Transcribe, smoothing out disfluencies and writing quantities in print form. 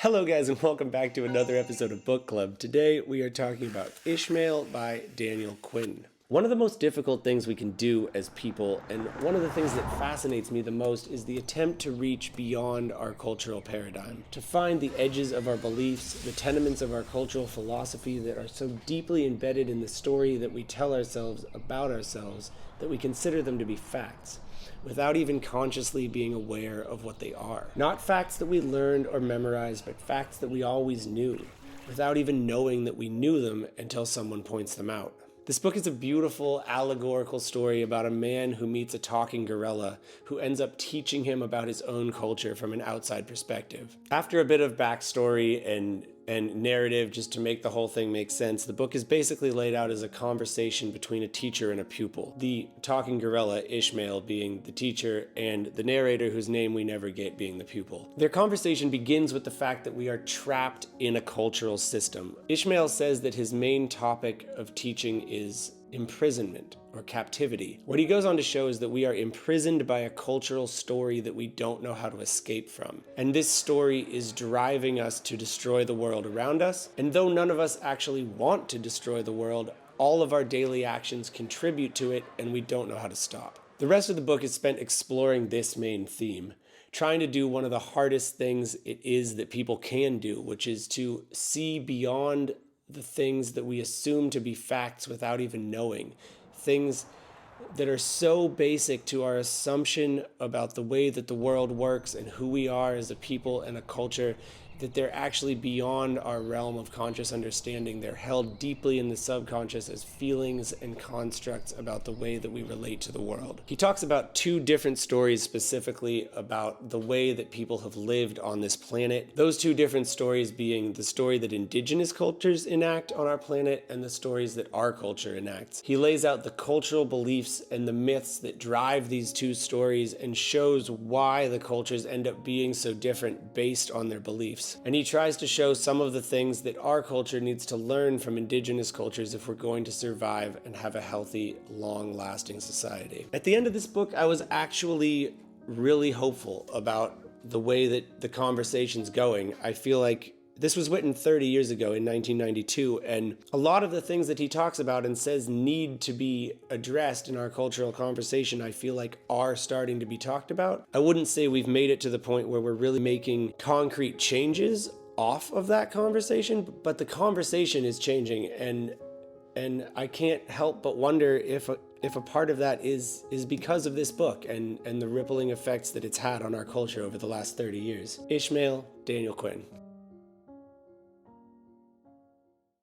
Hello guys and welcome back to another episode of Book Club. Today we are talking about Ishmael by Daniel Quinn. One of the most difficult things we can do as people, and one of the things that fascinates me the most, is the attempt to reach beyond our cultural paradigm, to find the edges of our beliefs, the tenements of our cultural philosophy that are so deeply embedded in the story that we tell ourselves about ourselves that we consider them to be facts, without even consciously being aware of what they are. Not facts that we learned or memorized, but facts that we always knew, without even knowing that we knew them until someone points them out. This book is a beautiful, allegorical story about a man who meets a talking gorilla who ends up teaching him about his own culture from an outside perspective. After a bit of backstory and narrative, just to make the whole thing make sense, the book is basically laid out as a conversation between a teacher and a pupil. The talking gorilla, Ishmael, being the teacher, and the narrator, whose name we never get, being the pupil. Their conversation begins with the fact that we are trapped in a cultural system. Ishmael says that his main topic of teaching is imprisonment or captivity. What he goes on to show is that we are imprisoned by a cultural story that we don't know how to escape from. And this story is driving us to destroy the world around us. And though none of us actually want to destroy the world, all of our daily actions contribute to it, and we don't know how to stop. The rest of the book is spent exploring this main theme, trying to do one of the hardest things it is that people can do, which is to see beyond the things that we assume to be facts without even knowing. Things that are so basic to our assumption about the way that the world works and who we are as a people and a culture, that they're actually beyond our realm of conscious understanding. They're held deeply in the subconscious as feelings and constructs about the way that we relate to the world. He talks about two different stories specifically about the way that people have lived on this planet. Those two different stories being the story that indigenous cultures enact on our planet and the stories that our culture enacts. He lays out the cultural beliefs and the myths that drive these two stories and shows why the cultures end up being so different based on their beliefs. And he tries to show some of the things that our culture needs to learn from indigenous cultures if we're going to survive and have a healthy, long-lasting society. At the end of this book, I was actually really hopeful about the way that the conversation's going. I feel like this was written 30 years ago in 1992, and a lot of the things that he talks about and says need to be addressed in our cultural conversation, I feel like are starting to be talked about. I wouldn't say we've made it to the point where we're really making concrete changes off of that conversation, but the conversation is changing, and I can't help but wonder if a part of that is because of this book and the rippling effects that it's had on our culture over the last 30 years. Ishmael, Daniel Quinn.